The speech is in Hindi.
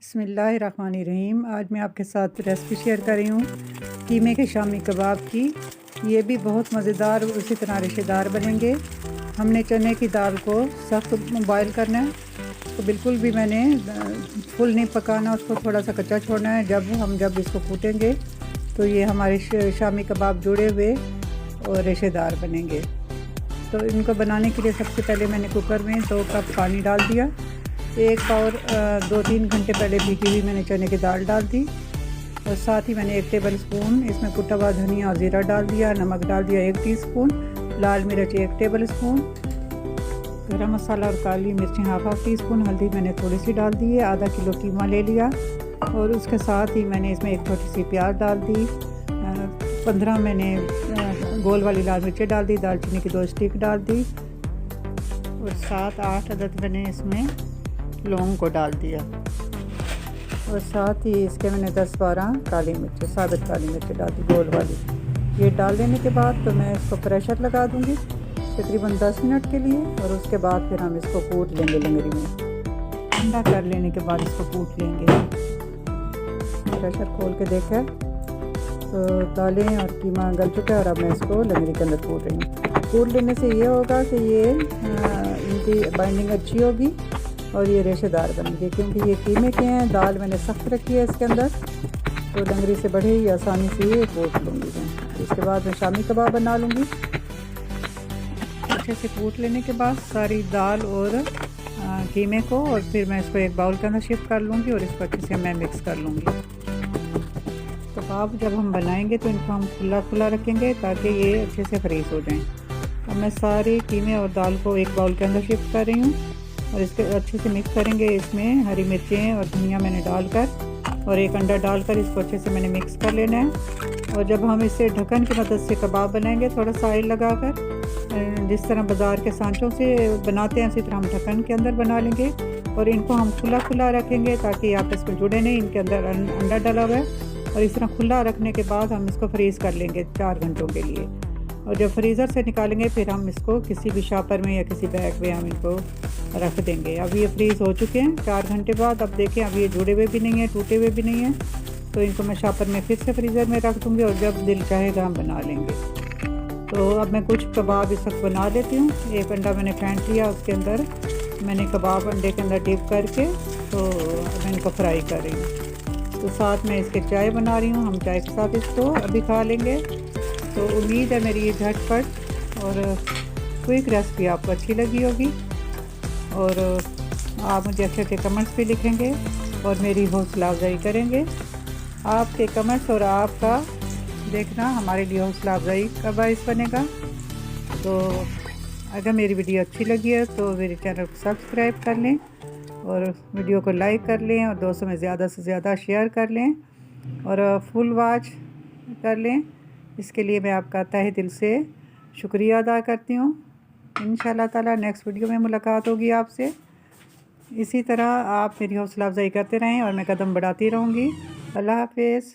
बिस्मिल्लाहिर्रहमानिर्रहीम। आज मैं आपके साथ रेसिपी शेयर कर रही हूँ कीमे के शामी कबाब की। ये भी बहुत मज़ेदार और उसी तरह रेशेदार बनेंगे। हमने चने की दाल को सख्त बॉयल करना है, तो बिल्कुल भी मैंने फुल नहीं पकाना, उसको थोड़ा सा कच्चा छोड़ना है। जब इसको कूटेंगे तो ये हमारे शामी कबाब जुड़े हुए और रेशेदार बनेंगे। तो इनको बनाने के लिए सबसे पहले मैंने कुकर में 2 कप पानी डाल दिया। एक पावर 2-3 घंटे पहले भीगी हुई मैंने चने की दाल डाल दी, और साथ ही मैंने 1 टेबल स्पून इसमें कुटा हुआ धनिया और ज़ीरा डाल दिया। नमक डाल दिया 1 टीस्पून, लाल मिर्च 1 टेबल स्पून, गरम मसाला और काली मिर्चें हाफ टीस्पून, हल्दी मैंने थोड़ी सी डाल दी है। आधा किलो कीमा ले लिया, और उसके साथ ही मैंने इसमें एक छोटी सी प्याज डाल दी। 15 मैंने गोल वाली लाल मिर्चें डाल दी। दालचीनी की 2 स्टिक डाल दी, और 7-8 अदद मैंने इसमें लौंग को डाल दिया, और साथ ही इसके मैंने 10-12 काली मिर्चें, साबित काली मिर्चें डाल दी गोल वाली। ये डाल देने के बाद तो मैं इसको प्रेशर लगा दूंगी तकरीबन 10 मिनट के लिए, और उसके बाद फिर हम इसको कूट लेंगे लंगड़ी में। ठंडा कर लेने के बाद इसको कूट लेंगे। प्रेशर खोल के देखा तो दालें और कीमा गल चुका है, और अब मैं इसको लंगड़ी के अंदर कूट रही हूँ। कूट लेने से ये होगा कि ये इनकी बाइंडिंग अच्छी होगी और ये रेशेदार बनेंगे, क्योंकि ये कीमे के हैं। दाल मैंने सख्त रखी है इसके अंदर, तो लंगड़ी से बड़े ही आसानी से ये कूट लूँगी मैं। इसके बाद मैं शामी कबाब बना लूँगी। अच्छे से कूट लेने के बाद सारी दाल और कीमे को, और फिर मैं इसको एक बाउल के अंदर शिफ्ट कर लूँगी, और इसको अच्छे से मैं मिक्स कर लूँगी। कबाब जब हम बनाएंगे तो इनको हम खुला खुला रखेंगे ताकि ये अच्छे से फ्रीज़ हो जाएँ। अब मैं सारे कीमे और दाल को एक बाउल के अंदर शिफ्ट कर रही हूँ, और इसके अच्छे से मिक्स करेंगे। इसमें हरी मिर्चें और धनिया मैंने डालकर, और 1 अंडा डालकर इसको अच्छे से मैंने मिक्स कर लेना है। और जब हम इसे ढक्कन की मदद से कबाब बनाएंगे, थोड़ा सा ऑयल लगाकर, जिस तरह बाज़ार के सांचों से बनाते हैं उसी तरह हम ढक्कन के अंदर बना लेंगे, और इनको हम खुला खुला रखेंगे ताकि आपस में जुड़े नहीं। इनके अंदर अंडा डाला हुआ है, और इस तरह खुला रखने के बाद हम इसको फ्रीज़ कर लेंगे 4 घंटों के लिए। और जब फ्रीज़र से निकालेंगे फिर हम इसको किसी भी शॉपर में या किसी बैग में हम इनको रख देंगे। अब ये फ्रीज़ हो चुके हैं 4 घंटे बाद। अब देखें, अब ये जुड़े हुए भी नहीं हैं, टूटे हुए भी नहीं हैं, तो इनको मैं शॉपर में फिर से फ्रीज़र में रख दूँगी, और जब दिल चाहेगा हम बना लेंगे। तो अब मैं कुछ कबाब इस वक्त बना लेती हूँ। 1 अंडा मैंने फेंट लिया, उसके अंदर मैंने कबाब अंडे के अंदर डिप करके तो मैं इनको फ्राई कर रही हूँ। तो साथ में इसके चाय बना रही हूँ, हम चाय के साथ इसको अभी खा लेंगे। तो उम्मीद है मेरी ये झटपट और क्विक रेसिपी आपको अच्छी लगी होगी, और आप मुझे अच्छे अच्छे कमेंट्स भी लिखेंगे और मेरी हौसला अफजाई करेंगे। आपके कमेंट्स और आपका देखना हमारे लिए हौसला अफजाई का बाइस बनेगा। तो अगर मेरी वीडियो अच्छी लगी है तो मेरे चैनल को सब्सक्राइब कर लें, और वीडियो को लाइक कर लें, और दोस्तों में ज़्यादा से ज़्यादा शेयर कर लें, और फुल वॉच कर लें। इसके लिए मैं आपका तहे दिल से शुक्रिया अदा करती हूँ। इंशाल्लाह ताला नेक्स्ट वीडियो में मुलाकात होगी आपसे। इसी तरह आप मेरी हौसला अफजाई करते रहें और मैं कदम बढ़ाती रहूँगी। अल्लाह हाफ़िज़।